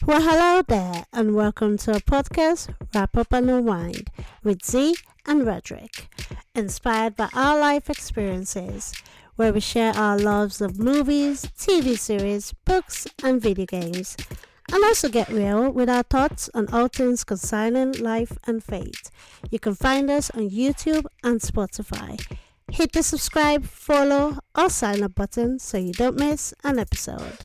Well, hello there, and welcome to our podcast, Wrap Up and Unwind, with Z and Roderick, inspired by our life experiences, where we share our loves of movies, TV series, books, and video games, and also get real with our thoughts on all things concerning life and faith. You can find us on YouTube and Spotify. Hit the subscribe, follow, or sign up button so you don't miss an episode.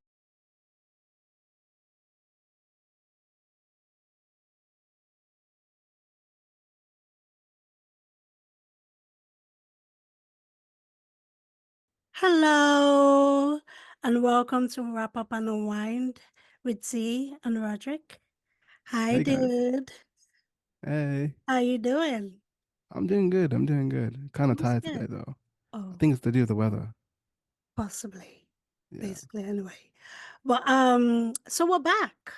Hello, and welcome to Wrap Up and Unwind with Z and Roderick. Hi, Hey guys. dude. Hey. How you doing? I'm doing good. I'm doing good. Kind of Who's tired today good? though. I Oh, think it's to do with the weather. possibly. Yeah. Basically, anyway. But so we're back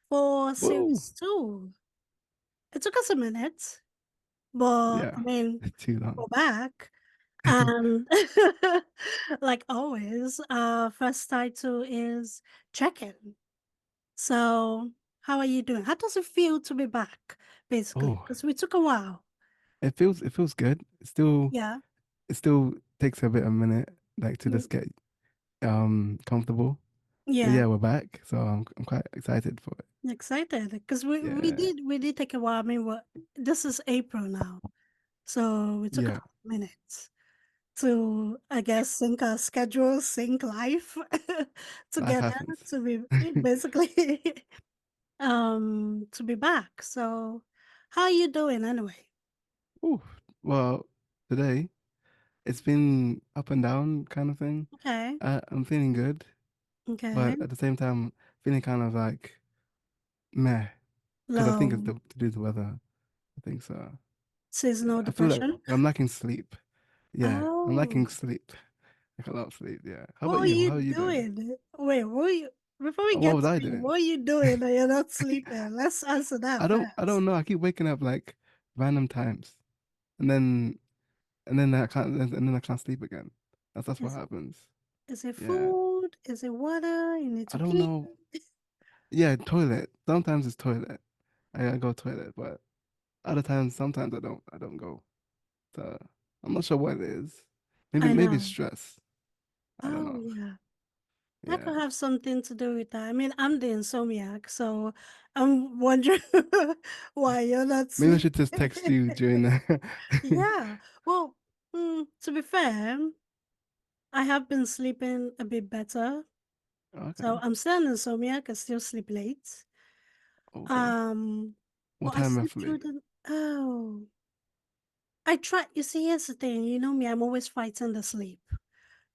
for Whoa. series two. It took us a minute, but I Yeah. mean, Too long. we're back. And like always, our first title is check-in. So, how are you doing? How does it feel to be back, basically? Oh, Because we took a while. it feels good. Yeah. It still takes a bit a minute like to Mm, just get comfortable. But yeah. yeah, we're back. So I'm quite excited for it. Excited because we Yeah. did take a while. I mean, this is April now, so we took a Yeah. couple of minutes to, I guess, sync our schedules, sync life Life together happens. to be basically to be back. So, how are you doing anyway? Ooh. Well, today it's been up and down kind of thing. Okay. I'm feeling good, Okay. but at the same time feeling kind of like meh. Because I think it's Low to do with the weather. I think so. seasonal Yeah, I feel like depression. I'm lacking sleep. Yeah, I'm Oh, lacking sleep. Like a lot of sleep. Yeah. How what about are you? you How are you doing? doing? Wait, what are you before we What get was to I me, doing? what are you doing that you're not sleeping? Let's answer that I first. don't know. I keep waking up like random times, and then and then I can't sleep again. That's what Is happens. is it Yeah. food? Is it water? You need I to don't pee? know. Yeah, toilet. Sometimes it's toilet. I go toilet, but other times sometimes I don't go. So I'm not sure what it is. I Maybe it's know. stress. I don't Oh know. yeah. That Yeah. could have something to do with that. I mean, I'm the insomniac, so I'm wondering why you're not Maybe I sleeping. should just text you during the. Yeah. Well, to be fair, I have been sleeping a bit better. So Okay. I'm still an insomniac. I still sleep late. Okay. Um, What but I time sleep roughly? through the. Oh, I try. You see, here's the thing. You know me. I'm always fighting the sleep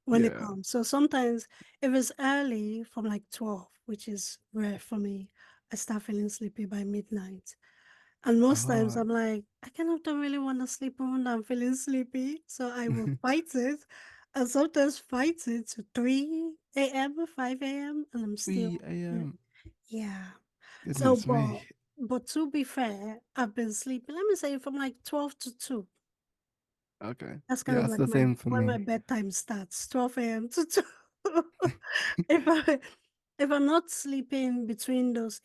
when it Yeah. comes. So sometimes, if it's early from like 12, which is rare for me, I start feeling sleepy by midnight. And most times Oh, I'm like, I kind of don't really want to sleep when I'm feeling sleepy. So I will fight it. And sometimes fight it to 3 a.m., 5 a.m. And I'm still, 3 yeah. a.m. Yeah. So, Goodness me. but to be fair, I've been sleeping, let me say from like 12 to 2. Okay. That's kind Yeah, of that's like the my same for when my me. bedtime starts, 12 a.m. to 2. If I if I'm not sleeping between those,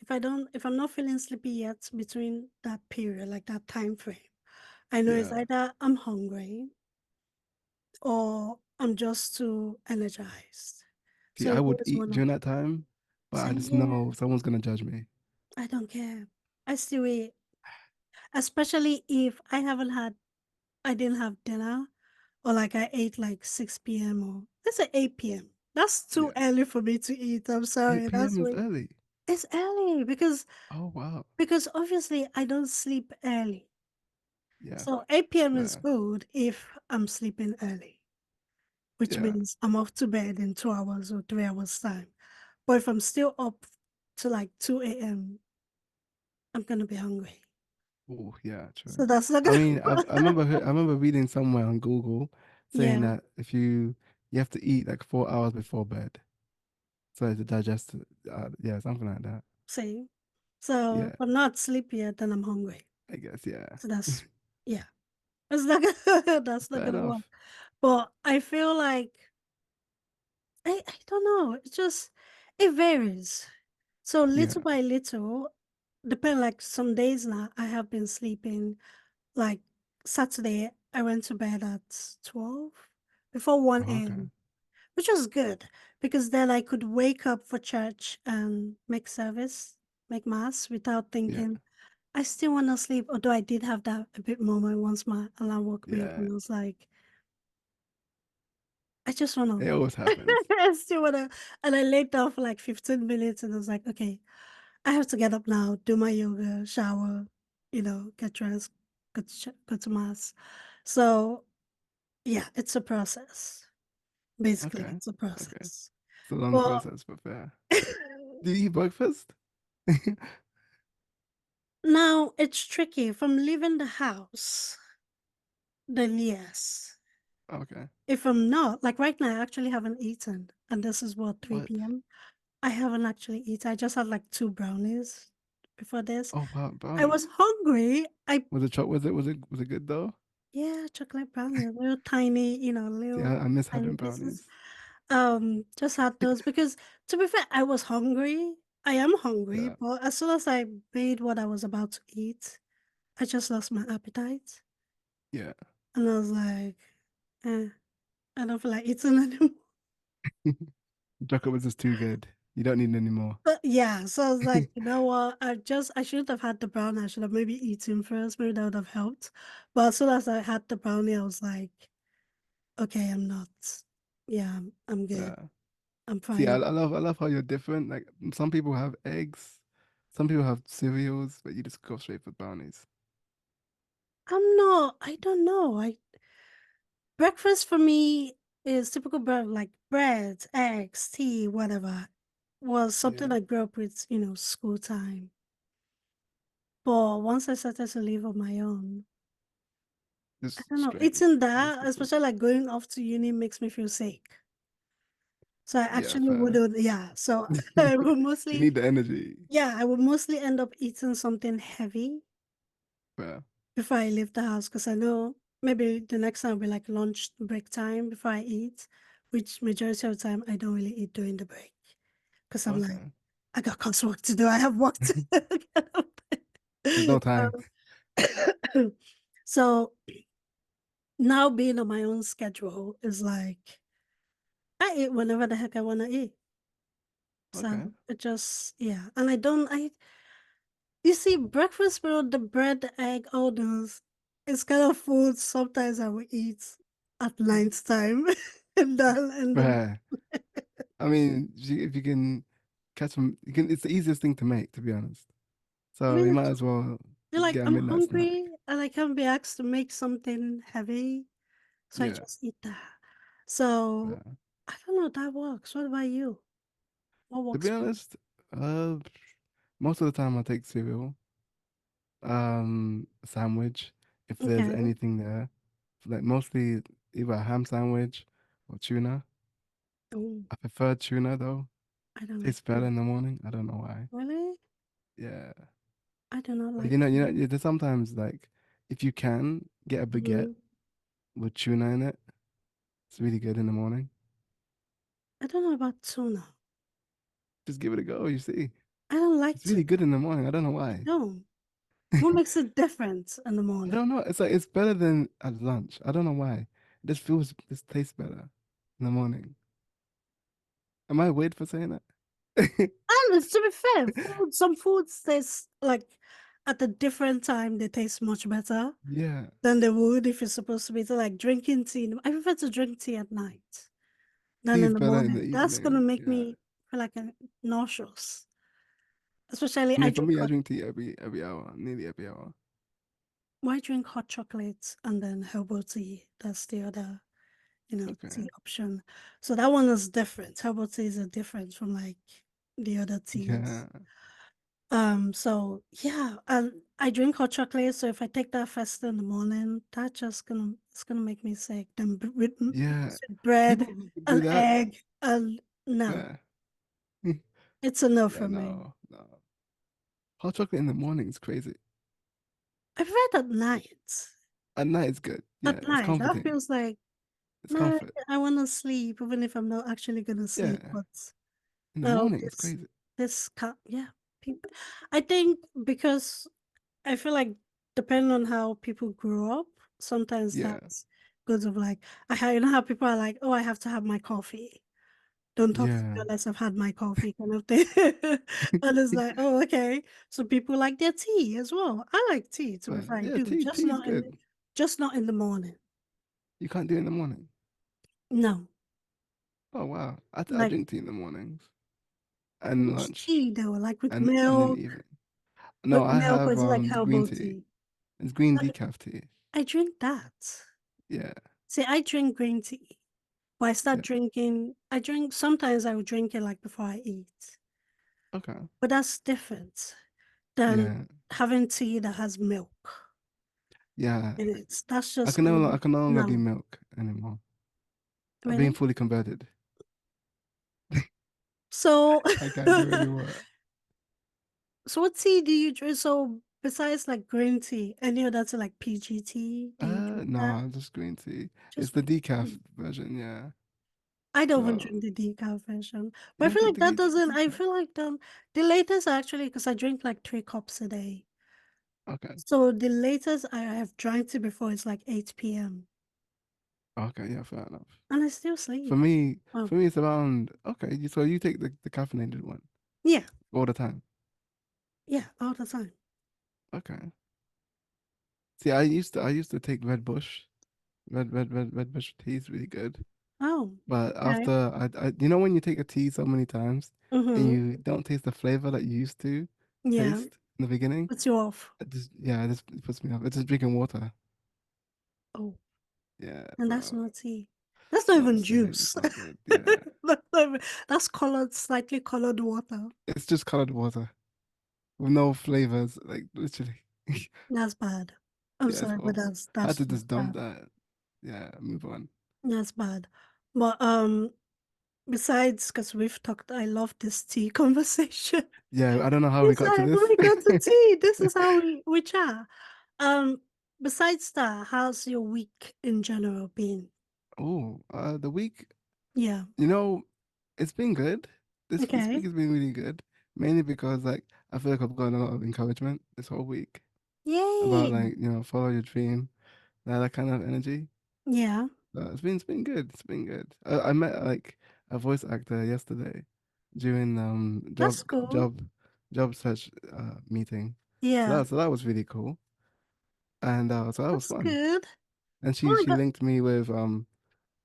if I'm not feeling sleepy yet between that period, like that time frame, I know it's Yeah. either I'm hungry or I'm just too energized. See, So I it's would always eat one of during that time, but I same just here. know someone's gonna judge me. I don't care. I still eat, especially if I didn't have dinner or like I ate like 6 p.m. or let's say 8 p.m. That's too Yeah. early for me to eat. I'm sorry. 8 That's p.m. is way early. it's early Oh wow. because obviously I don't sleep early. Yeah. So 8 p.m. is Yeah. good if I'm sleeping early, which Yeah. means I'm off to bed in 2 hours or 3 hours time. But if I'm still up to like 2 a.m., I'm gonna be hungry. Oh yeah, So true. that's not I gonna mean, I remember reading somewhere on Google saying Yeah, that if you have to eat like 4 hours before bed, so to digest it. Yeah, something like that. see. So if Yeah, I'm not sleepy yet, then I'm hungry. I guess. Yeah. So that's yeah. That's not gonna that's not Fair gonna work. enough. But I feel like I don't know. It varies. So Yeah. little by little, depend like some days now, I have been sleeping. Like Saturday, I went to bed at 12 before 1 Oh, okay. a.m., which was good because then I could wake up for church and make service, make mass without Yeah. thinking, I still want to sleep. Although I did have that a bit moment once my alarm woke me up Yeah. and I was like, I just want to, It always happens. I still want to. And I laid down for like 15 minutes and I was like, okay, I have to get up now, do my yoga, shower, get dressed, go to mass. So yeah, it's a process. Basically, Okay. it's a Okay. process. It's a long But process, but fair. Do you eat breakfast? now it's tricky. If I'm leaving the house, then yes. Okay. If I'm not, like right now, I actually haven't eaten. And this is what, What? 3 p.m.? I haven't actually eaten. I just had like two brownies before this. Oh, I was brownies. hungry. Was it good though? Yeah, chocolate brownies, little tiny, See, little I miss tiny having pieces. brownies. Just had those because to be fair, I was hungry. I am hungry, Yeah. but as soon as I made what I was about to eat, I just lost my appetite. Yeah. And I was like, eh, I don't feel like eating anymore. Chocolate was just too good. You don't need any more. But yeah, so I was like, you know what? I shouldn't have had the brownie. I should have maybe eaten first. Maybe that would have helped. But as soon as I had the brownie, I was like, okay, I'm not. Yeah, I'm good. Yeah. I'm See, I, fine. I love how you're different. Like some people have eggs, some people have cereals, but you just go straight for brownies. I'm not. I don't know. I Breakfast for me is typical bread, like bread, eggs, tea, whatever. Was something Yeah. I grew up with, school time. But once I started to live on my own, I Just don't know. straight Eating that, biscuits. especially like going off to uni, makes me feel sick. So I Yeah, actually fair. wouldn't. Yeah. So I would You mostly, need the energy. yeah, I would mostly end up eating something heavy Fair. before I leave the house because I know maybe the next time will be like lunch break time before I eat, which majority of the time I don't really eat during the break. Because I'm like, Okay. I got coursework to do. I have work to get up. There's no time. So now being on my own schedule is like I eat whenever the heck I want to eat. So Okay. it just yeah, and I don't. I You see breakfast meal, the bread, the egg, all those. It's kind of food sometimes I will eat at night time, and then Fair. I mean, if you can catch them, you can. It's the easiest thing to make, to be honest. I So mean, you might as well you're like get a I'm midnight snack. hungry and I can't be asked to make something heavy. So I Yeah. just eat that. So Fair. I don't know, that works. What about you? What To works be for you? honest, uh, most of the time I take cereal, sandwich, if there's Okay. anything there. Like mostly either a ham sandwich or tuna. Oh, I prefer tuna though. I don't like Tastes better tuna. in the morning. I don't know why. Really? Yeah. I do not But like tuna. there's sometimes like if you can get a baguette Mm, with tuna in it, it's really good in the morning. I don't know about tuna. Just give it a go, you see. I don't like It's really tuna. good in the morning. I don't know I why. don't. What makes it different in the I morning? don't know. It's like it's better than at lunch. I don't know why. This tastes better in the morning. Am I weird for saying that? And to be fair, some foods taste like at a different time they taste much better Yeah. than they would if you're supposed to be so like drinking tea. I prefer to drink tea at night than Tea in is the better in the morning. That's gonna evening. make Yeah. me feel like nauseous. Especially I I mean, for drink me, I hot. drink tea every hour, nearly every hour. Why drink hot chocolate and then herbal tea? That's the other, tea Okay. option. So that one is different. Herbal tea is a different from like the other teas. Yeah. So yeah, and I drink hot chocolate. So if I take that first thing in the morning, that just gonna it's gonna make me sick. Then Yeah. mixed with bread People who can do and that, egg and no, yeah. it's a no Yeah, for me. no, no. Hot chocolate in the morning is crazy. I prefer it at night. At night it's good. Yeah, At it's night, that comforting. feels like It's no, comfort. I want to sleep, even if I'm not actually gonna sleep. Yeah. But In the no, morning it's this crazy. yeah, people. I think because I feel like depending on how people grew up, sometimes Yeah, that's good of like you know how people are like, oh, I have to have my coffee. Don't talk to me yeah. unless I've had my coffee kind of thing. And it's like, oh, okay. So people like their tea as well. I like tea, to be But fair, I yeah, do. tea is good. Just not in the morning. You can't do it in the morning. No. Oh wow, I Like drink tea in the mornings and which lunch tea though? Like and in the evening. No, with I milk, or have is it like green herbal tea. tea? It's green I decaf tea. I drink that. Yeah, See, I drink green tea. But yeah. I drink, sometimes I would drink it like before I eat. Okay. But that's different than Yeah, having tea that has milk yeah. in it. That's just, I can no longer do no, milk anymore. I've been really. fully converted. So, I can't do it anymore. so what tea do you drink? So besides like green tea, any other tea like PGT, do you drink that? No, just green tea. It's Just the green decaf tea. version, yeah. I don't even So drink the decaf version, you but I don't feel drink like that the doesn't. I decaf? feel like the latest actually, because I drink like 3 cups a day. Okay. So the latest I have drank to before is like 8 p.m. Okay, yeah, fair enough. and I still For sleep. me, Oh, it's around okay, so you take the caffeinated one yeah, all the time. yeah, all the time. Okay. See, I used to take Red Bush. Red Bush tea is really good. Oh, But okay. after you know when you take a tea so many times and Mm-hmm. you don't taste the flavor that you used to Yeah, taste in the beginning, puts you off. it just puts me off. It's just drinking water. Oh, Yeah, and that's so not tea. That's it's not not the even same. It's juice. not good. Yeah. That's colored, slightly colored water. It's just colored water with no flavors, like literally. That's bad. I'm Yeah, it's sorry, but horrible. I had that's to just just dump bad. that. Yeah, move on. That's bad. But besides, because we've talked, I love this tea conversation. Yeah, I don't know how we It's got to like this. we got to tea. This is how we chat. Um, besides that, how's your week in general been? Oh, the week, Yeah. you know, it's been good. This week Okay. has been really good, mainly because like I feel like I've gotten a lot of encouragement this whole week about Yay. like follow your dream, that kind of energy. Yeah. It's been good. It's been good. I met like a voice actor yesterday during That's cool. job search meeting. Yeah. So that was really cool, and so that was That's fun. good. And Oh my she God. linked me with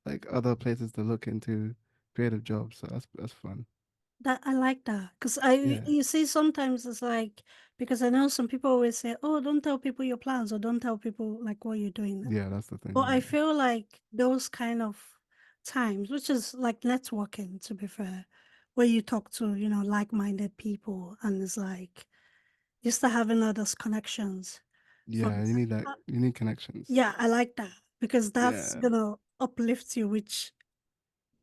like other places to look into creative jobs. So that's fun. That I like that because Yeah, you see, sometimes it's like, because I know some people always say, "Oh, don't tell people your plans, or don't tell people like what you're doing." yeah, that's the But I thing. feel like those kind of times, which is like networking, to be fair, where you talk to, like-minded people, and it's like you start having all those connections Yeah, from. yeah. Uh, You need connections. yeah, I like that because that's Yeah, gonna uplift you, which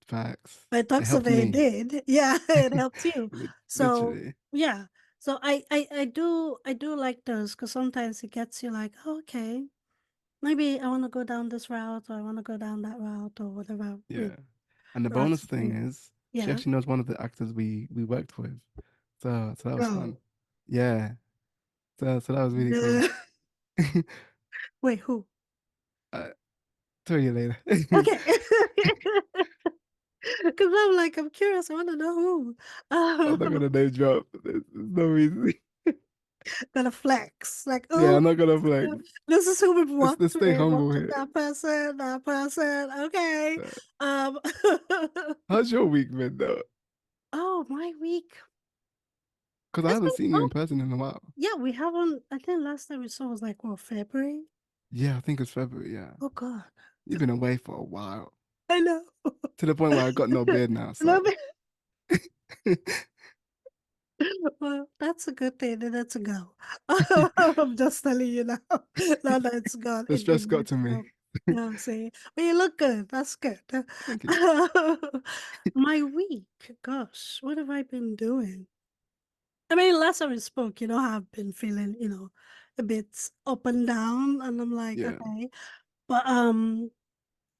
facts. by It talks of helped it me. did. Yeah, it helped you. So Literally. yeah. So I do like those because sometimes it gets you like, oh, okay, maybe I want to go down this route, or I want to go down that route, or whatever. Yeah. And the bonus That's thing cool. is she Yeah. actually knows one of the actors we worked with. So that was fun. Oh. Yeah. So that was really cool. Yeah. Wait, who? uh, tell you later. Okay. Because I'm curious. I want to know who. I'm not gonna name drop. There's no reason. Gonna flex. Like, Yeah, oh, I'm not gonna flex. this is who we've worked Let's stay with. humble Worked with here. that person, that person. Okay. Uh, Um. how's your week been though? Oh, my week. Because I It's haven't been. seen you Oh, in person in a while. yeah. We haven't. I think last time we saw was like what, February. Yeah, I think it's February. Yeah, Oh God. you've been away for a while I know. to the point where I got no beard now. No, So well, that's a good thing, and that's a go. I'm just telling you now. Now that it's gone, the it stress did got need to to me. go. You know what I'm saying? But you look good. That's good. Thank you. My week, gosh, what have I been doing? I mean, last time we spoke, how I've been feeling, a bit up and down, and I'm like, Yeah, okay. But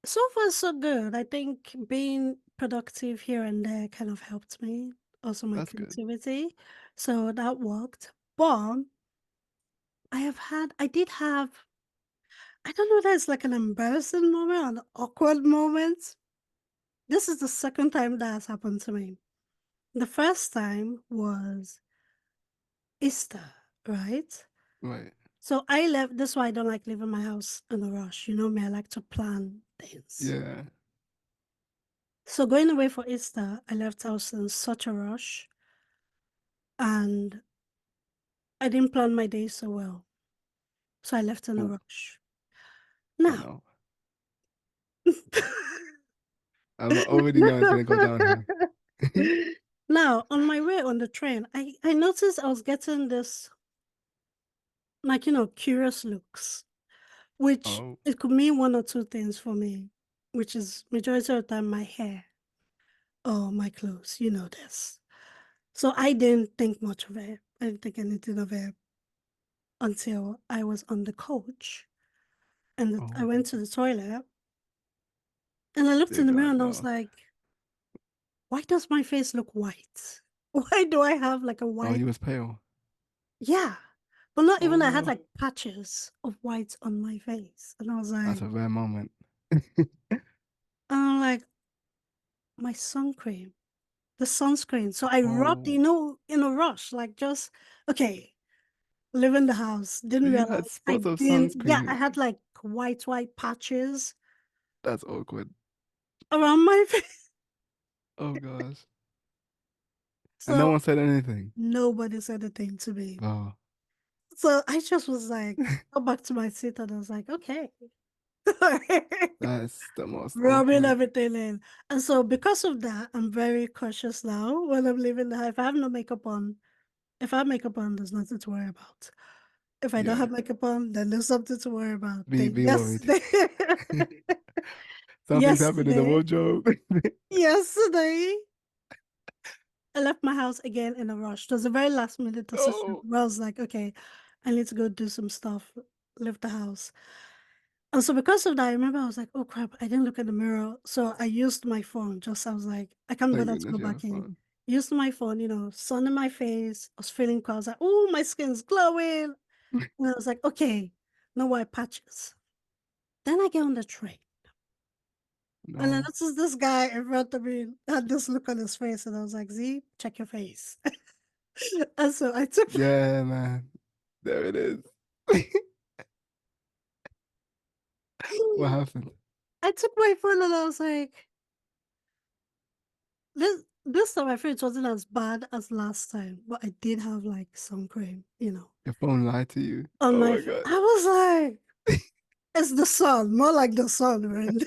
so far so good. I think being productive here and there kind of helped me. also my That's good. creativity. So that worked. But I did have, I don't know, that's like an embarrassing moment, an awkward moment. This is the second time that has happened to me. The first time was Easter, right? Right. So I left, that's why I don't like leaving my house in a rush. You know me, I like to plan things. Yeah. So going away for Easter, I left house in such a rush and I didn't plan my day so well. So I left in a Oh, rush. oh Now, no. I'm already know it's gonna go downhill. now on my way on the train, I noticed I was getting this, like, curious looks, which Oh, it could mean one or two things for me, which is majority of the time my hair or my clothes, this. So I didn't think much of it. I didn't think anything of it until I was on the coach and I oh, went to the toilet and I looked dear in the mirror God, and I was no. like, why does my face look white? Why do I have like a Oh, white? you was pale. Yeah. But not Oh even, I had no. like patches of white on my face. And I was That's like, a rare moment. my sun cream, the sunscreen. So I rubbed, Oh, in a rush, like just, okay, leaving the house. so Didn't you had realize I spots of didn't, yeah, I sunscreen. had like white patches That's awkward. around my face. Oh gosh. And no So one said anything. nobody said a thing to me. Oh, So I just was like, go back to my seat and I was like, okay. that's the most Rubbing awkward. everything in. And so because of that, I'm very cautious now when I'm leaving the house. If I have no makeup on, if I have makeup on, there's nothing to worry about. If I don't Yeah. have makeup on, then there's something to worry about. Be Then be worried. yesterday, Something's happened in the yesterday, wardrobe. yesterday, I left my house again in a rush. It was a very last minute decision Oh, where I was like, okay, I need to go do some stuff, leave the house. And so because of that, I remember I was like, oh crap, I didn't look at the mirror. So I used my phone. Just I was like, I can't thank bother to go goodness you have back a in. phone. Used my phone, sun in my face. I was feeling cool. I was like, oh, my skin's glowing. And I was like, okay, no white patches. Then I get on the train. And then No. this is this guy in front of me had this look on his face. And I was like, Z, check your face. And so I took Yeah, man. There it is. What happened? I took my phone and I was like, this time I feel it wasn't as bad as last time, but I did have like sun cream, Your phone lied to you. on Oh my my face. God. I was like, it's the sun, more like the sun, right?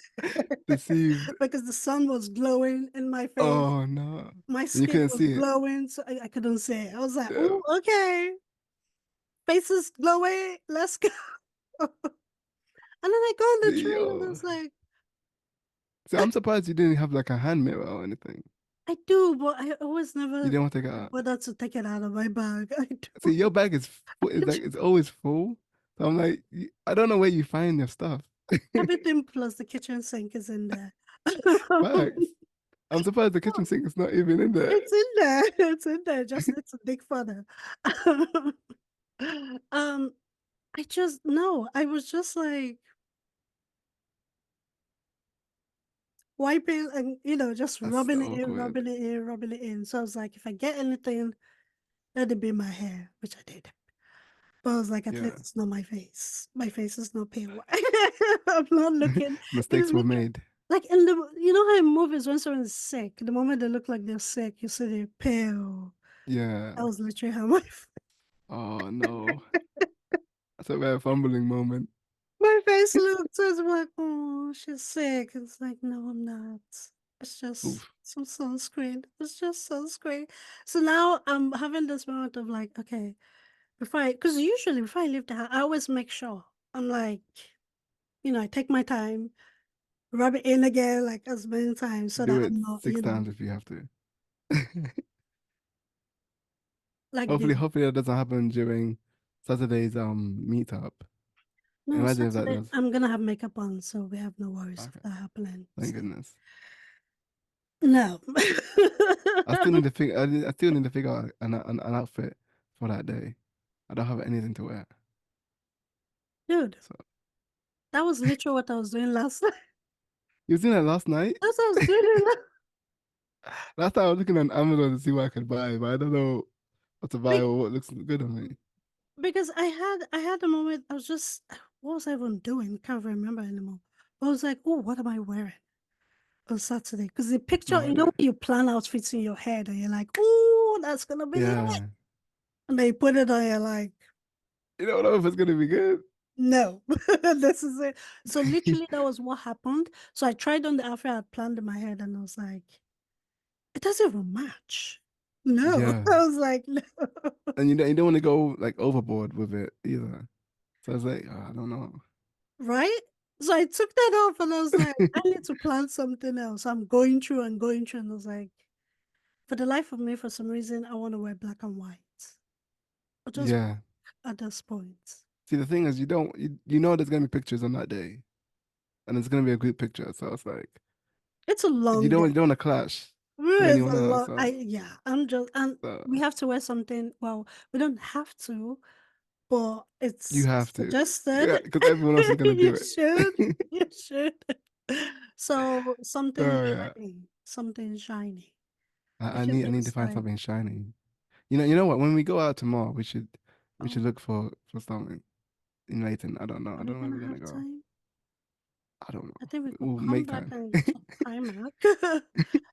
Deceived. Because the sun was glowing in my face. Oh no. My And you skin couldn't was see it. glowing, so I couldn't see it. I was like, Yeah. oh, okay. Face is glowing, let's go. And then I go on the See, train and I yo. was like, See, I'm surprised you didn't have like a hand mirror or anything. I do, but I always You never didn't want to take it out. bother to take it out of my bag. I See, do. your bag is full, it's like it's always full. So I'm like, I don't know where you find your stuff. Everything plus the kitchen sink is in there. Facts. I'm surprised the kitchen sink is not even in there. It's in there. It's in there. Just need to dig further. um, I just no. I was just like wiping and just That's rubbing it in, awkward. rubbing it in, rubbing it in. So I was like, if I get anything, let it be my hair, which I did. But I was like, at least Yeah. it's not my face. My face is not pale. I'm not looking. Mistakes It's were because, made. like in the how in movies when someone's sick, the moment they look like they're sick, you see they're pale. That Yeah. was literally how my Oh no. That's a very fumbling moment. my face looked. So it's like, oh, she's sick. It's like, no, I'm not. It's just Oof. some sunscreen. It's just sunscreen. So now I'm having this moment of like, okay, because usually before I leave the house, I always make sure. I'm like, I take my time, rub it in again like as many times so Do that it I'm not, 6 times if you have to. like Hopefully, the hopefully that doesn't happen during Saturday's meetup. no, Imagine if that Saturday. does. I'm gonna have makeup on, so we have no worries of that happening. Okay. So Thank goodness. No. I still need to figure. I still need to figure out an outfit for that day. I don't have anything to wear. Dude, So that was literally what I was doing last night. you seen that last night? That's what I was doing. Last time I was looking on Amazon to see what I could buy, but I don't know what to buy Be- or what looks good on me. because I had a moment. I was just, what was I even doing? Can't remember anymore. I was like, oh, what am I wearing on Saturday? Because the picture, No you know, idea. when you plan outfits in your head, and you're like, oh, that's gonna be it. Yeah. And then you put it on, you're like, You don't know if it's gonna be good. no, this is it. So literally, that was what happened. So I tried on the outfit I had planned in my head, and I was like, it doesn't even match. No, Yeah. I was like, no. And you don't want to go like overboard with it either. So I was like, oh, I don't know. Right? So I took that off and I was like, I need to plan something else. I'm going through and going through, and I was like, for the life of me, for some reason, I want to wear black and white. Or just Yeah. at this point. See, the thing is, you know there's gonna be pictures on that day, and it's gonna be a good picture. So it's like It's a you long don't day. you don't want to clash with It's a anyone else. lot. Yeah, I'm just, and So we have to wear something. Well, we don't have to, but you it's have to, suggested. yeah, because everyone else is gonna You do should. it. You should. So something So yeah, shiny. Something shiny. I, It I should need be I need to find style. something shiny. You know what? When we go out tomorrow, we should Oh, look for something in Layton. I don't know. I are we don't know where gonna we're gonna have go. time? I don't I know. think we could We'll come make back time. and go to Primark.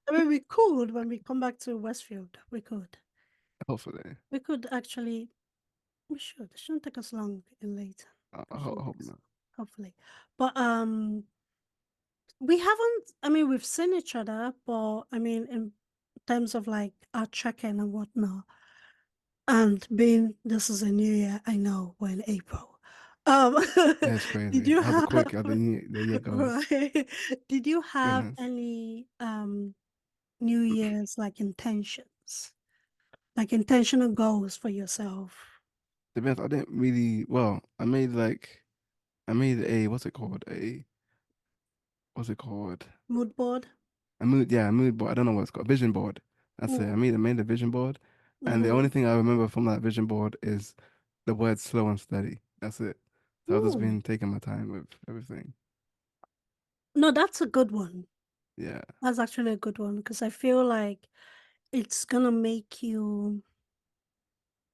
I mean, we could when we come back to Westfield. We could. Hopefully, We could actually. We should. It shouldn't take us long in Leighton. I It shouldn't take hope us, not. hopefully. But we haven't. I mean, we've seen each other, but I mean, in terms of like our check-in and whatnot, and being this is a new year, I know we're in April. Um, Yeah, it's did crazy you how the have quick the year goes. right? Did you have Goodness. any New Year's like intentions, like intentional goals for yourself? To be honest, I didn't really. Well, I made a what's it called? Mood board? A mood board. I don't know what it's called. Vision board. That's it. I Mm. made a vision board, and the Mm-hmm. only thing I remember from that vision board is the word slow and steady. That's it. So I've just Ooh. been taking my time with everything. No, that's a good one. Yeah, That's actually a good one because I feel like it's gonna make you.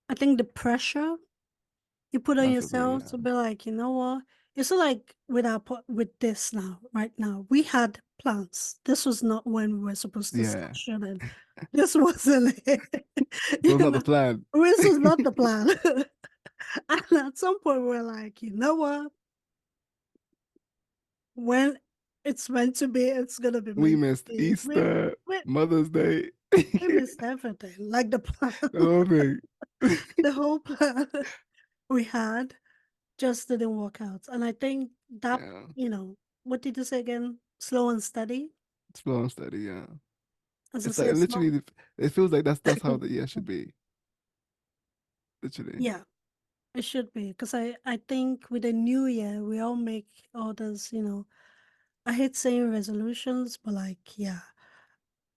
I think the pressure you put on that's the thing. yourself Yeah, to be like, you know what? It's not like with with this now, right now. We had plans. This was not when we were supposed to start yeah. shooting. This wasn't it. So You it's not the know, plan. this was not the plan. And at some point, we're like, you know what? When it's meant to be, it's gonna be We meant to missed be. Easter, We, Mother's Day, the we missed everything, like the plan, whole thing. the whole plan we had just didn't work out. And I think that, Yeah, what did you say again? Slow and steady. slow and steady. Yeah, As I it's like say, slow. literally. It feels like that's how the year should be. Literally. Yeah, it should be. Because I think with the new year, we all make all those. I hate saying resolutions, but like, yeah.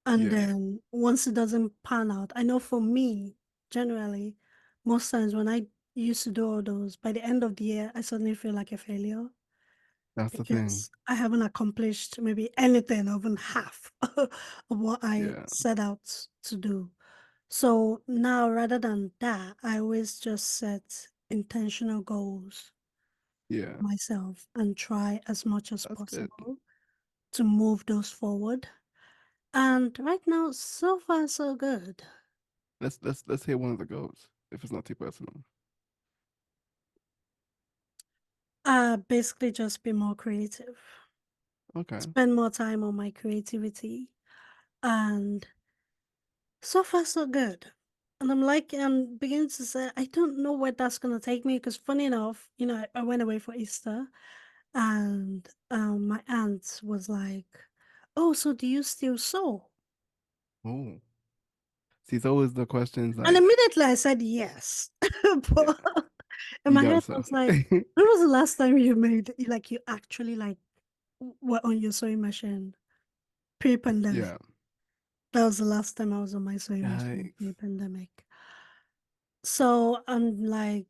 And Yeah, then once it doesn't pan out, I know for me, generally, most times when I used to do all those, by the end of the year, I suddenly feel like a failure that's the thing. because I haven't accomplished maybe anything, or even half of what I Yeah, set out to do. So now, rather than that, I always just set intentional goals yeah. for myself and try as much as That's good. possible to move those forward. And right now, so far, so good. Let's hear one of the goals if it's not too personal. Basically just be more creative. Okay. Spend more time on my creativity. And so far so good. And I'm beginning to say, I don't know where that's gonna take me because funny enough, I went away for Easter and my aunt was like, oh, so do you still sew? Oh, see, it's always the questions And like, immediately I said yes. yeah, But in you my don't head I so. was like, when was the last time you actually like were on your sewing machine? Pre-pandemic. Yeah, That was the last time I was on my sewing machine Yikes. pre-pandemic. So I'm like,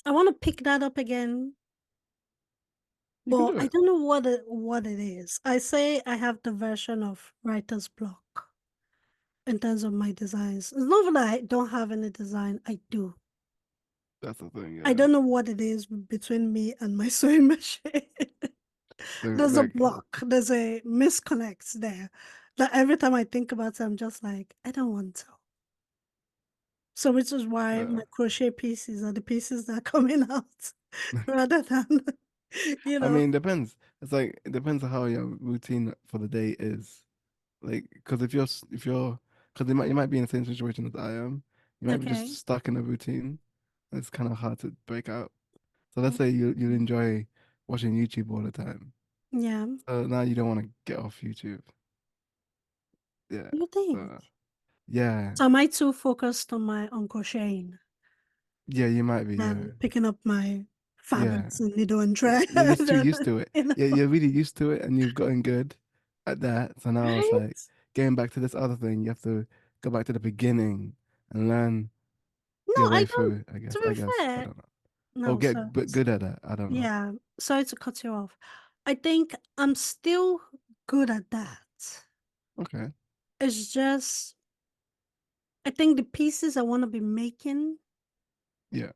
I want to pick that up again, You can but do I it. don't know what it is. I say I have the version of writer's block in terms of my designs. It's not that I don't have any design. I do. That's the thing, I yeah. don't know what it is between me and my sewing machine. There's a Like, block. There's a misconnect there. That every time I think about it, I'm just like, I don't want to. So which is why uh, my crochet pieces are the pieces that are coming out rather than, you I know, mean, depends. It's like it depends on how your routine for the day is. Like, because if you're, because you might be in the same situation as I am. You might be just okay. stuck in a routine. It's kind of hard to break out. So let's say you Mhm. enjoy watching YouTube all the time. Yeah, So now you don't want to get off YouTube. Yeah. you think. So yeah, So am I too focused on my on crocheting yeah, you might be. Yeah, than picking up my yeah. fabrics and needle and thread? You're just too used to it. you know, Yeah, you're really used to it, and you've gotten good at that. So now it's like right? getting back to this other thing. You have to go back to the beginning and learn No, your I way don't. through. I guess. To I be guess. I fair, don't know. Or no. get but good at it. I don't know. Yeah. Sorry to cut you off. I think I'm still good at that. Okay. It's just I think the pieces I want to be making Yeah.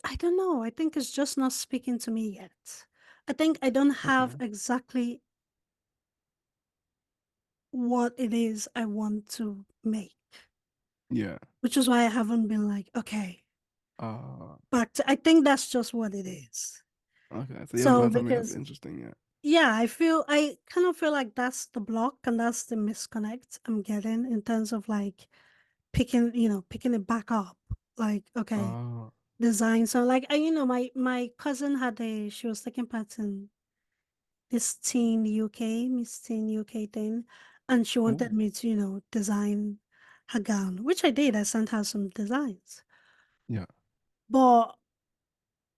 I don't know. I think it's just not speaking to me yet. I think I don't have Okay. exactly what it is I want to make, Yeah. which is why I haven't been like, okay, Uh. I think that's just what it is. Okay. So you haven't So found something else because interesting yet. yeah, I kind of feel like that's the block and that's the misconnect I'm getting in terms of like picking it back up. Like, okay, Oh. design. So like my cousin she was taking part in this teen UK, Miss Teen UK thing, and she wanted Oh. me to, design her gown, which I did. I sent her some designs. Yeah. But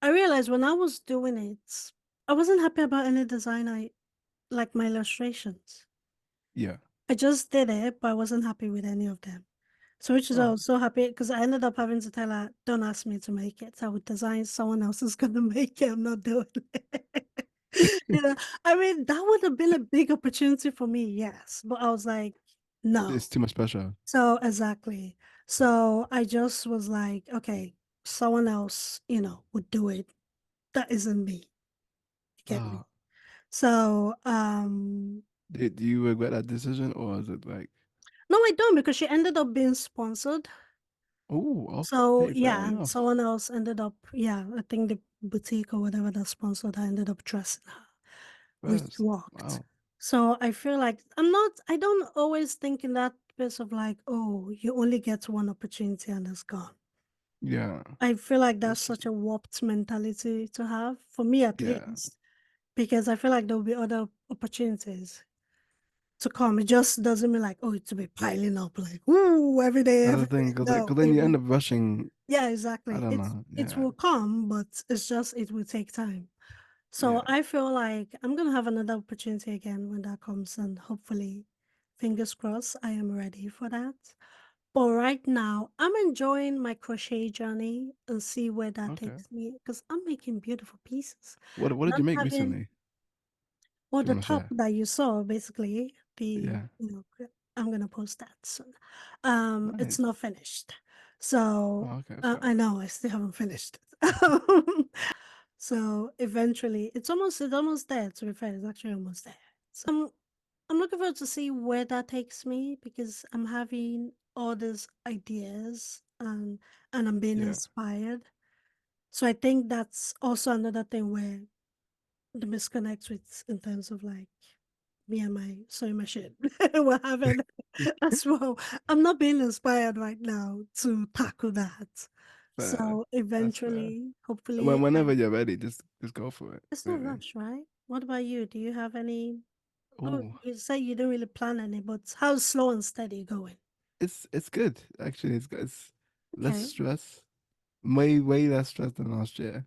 I realized when I was doing it, I wasn't happy about any design I like my illustrations. Yeah. I just did it, but I wasn't happy with any of them. So which is why I Oh. was so happy because I ended up having to tell her, don't ask me to make it. I would design someone else is gonna make it. I'm not doing it. I mean, that would have been a big opportunity for me, yes. But I was like, no. It's too much pressure. So exactly. So I just was like, okay, someone else, would do it. That isn't me. You get me? Ah. So Do you regret that decision, or is it like, no, I don't because she ended up being sponsored. oh, So okay, fair yeah, and enough. someone else ended up, yeah, I think the boutique or whatever that sponsored her ended up dressing her, which First, worked. wow. So I feel like I don't always think in that space of like, oh, you only get one opportunity and it's gone. Yeah, I feel like that's that's such true. a warped mentality to have, for me at Yeah. least, because I feel like there will be other opportunities to come. It just doesn't mean like, oh, it to be piling up like, ooh, That's the every day. thing, because No, then you end up rushing. yeah, I exactly. don't know. It Yeah, will come, but it's just it will take time. So yeah. I feel like I'm gonna have another opportunity again when that comes, and hopefully, fingers crossed, I am ready for that. But right now, I'm enjoying my crochet journey and see where that Okay. takes me because I'm making beautiful pieces. What And did you I'm make having recently? well If you the want to top share. that you saw, basically Yeah. I'm gonna post that soon. It's Nice. not finished, so Oh, okay, fair. I know I still haven't finished it. So eventually, it's almost there. To be fair, it's actually almost there. So I'm looking forward to see where that takes me because I'm having all these ideas and I'm being Yeah. inspired. So I think that's also another thing where the misconnect with in terms of like me and my sewing machine we're having as well. I'm not being inspired right now to tackle that. Fair. So That's fair. eventually, hopefully, Whenever you're ready, just go for it. it's no Really. rush, right? What about you? Do you have any? Oh, Oh, you say you don't really plan any, but how's slow and steady going? it's good actually. It's less Okay. stress, way less stress than last year.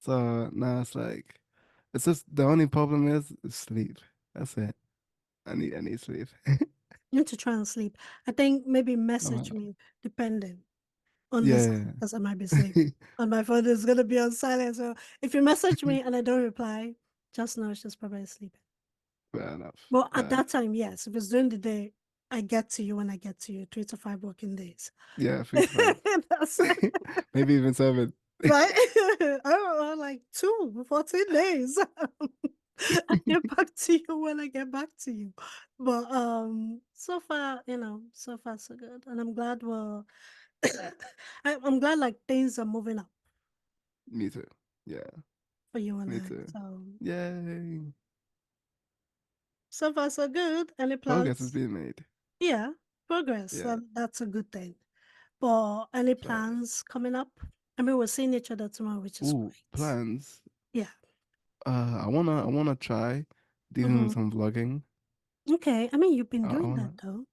So now it's like, it's just the only problem is sleep. That's it. I need sleep. You need to try and sleep. I think maybe Uh, message me depending on the yeah, sign because I might be asleep. And my phone is gonna be on silent. So if you message me and I don't reply, just know it's just probably sleeping. fair enough. Well, at Fair. that time, yes. If it's during the day, I get to you when I get to you. 3 to 5 working days. Yeah, 3 to 5. That's it. Maybe even 7. Right? I don't know, like 14 days. I get back to you when I get back to you. But so far, so far so good. And I'm glad I'm glad like things are moving up Me too. Yeah, for you and me I. too. So Yay. so far so good. Any Progress is plans? being made. Yeah, progress. Yeah. That's a good thing. But any Facts. plans coming up? I mean, we're seeing each other tomorrow, which is Ooh, great. plans. Yeah. I wanna try doing Mm-hmm. some vlogging. Okay. I mean, you've been I doing that wanna. though.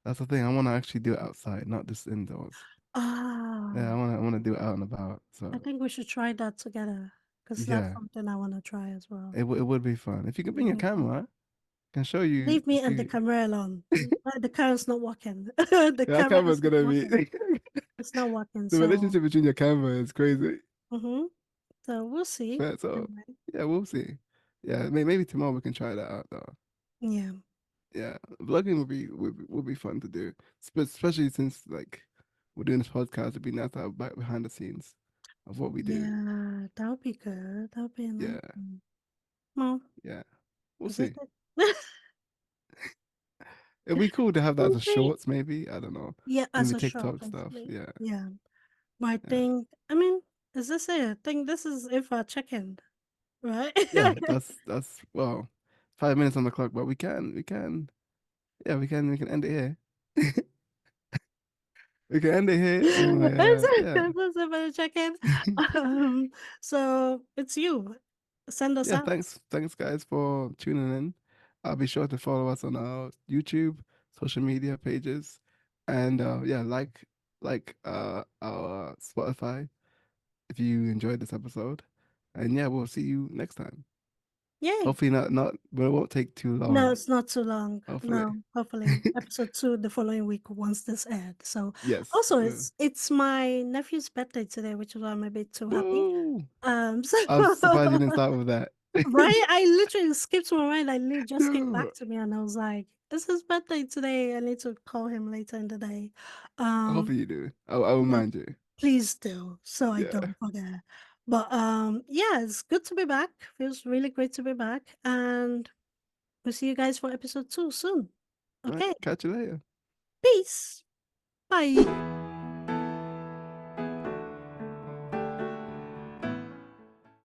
That's the thing. I wanna actually do it outside, not just indoors. Yeah, Ah, I wanna do it out and about. I So think we should try that together because that's yeah, something I want to try as well. it would be fun if you can bring your Mhm. camera. I can show you Leave me a and the few. camera alone. The camera's not working. The Your camera camera's is not gonna be working. It's not working. the So, relationship between your camera is crazy. mm-hmm. So we'll see. But so Anyway, yeah, we'll see. Yeah, maybe tomorrow we can try that out though. yeah. Yeah, vlogging would be fun to do, especially since like we're doing this podcast. It'd be nice to have back behind the scenes of what we do. Yeah, that would be good. That would be a nice Yeah, one. Well, yeah, we'll is it? see. It'd be cool to have that as a Something, shorts, maybe. I don't know, yeah, as maybe a short, TikTok stuff. hopefully. Yeah, Yeah. But I yeah, think, I mean, is this it? I think this is it for check-in, right? yeah. That's well, 5 minutes on the clock, but yeah, we can end it here. We can end it here, and yeah, This is it for the check-in. Um, so it's you. Send us yeah. out. Thanks, guys, for tuning in. I'll be sure to follow us on our YouTube, social media pages, and yeah, like our Spotify if you enjoyed this episode. And yeah, we'll see you next time. Yay. Hopefully not, but it won't take too No, long. it's not too long. Hopefully, No, hopefully episode 2 the following week once this aired. So yes. also it's my nephew's birthday today, which is why I'm a bit too happy. Woo! So I'm surprised you didn't start with that. right, I literally skipped my mind. I literally just came No, back to me and I was like, "It's his birthday today. I need to call him later in the day." hopefully you do. I will Yeah, remind you. please do so I Yeah. don't forget. But yeah, it's good to be back. Feels really great to be back, and we'll see you guys for episode 2 soon. All right. Okay, Catch you later. peace. Bye.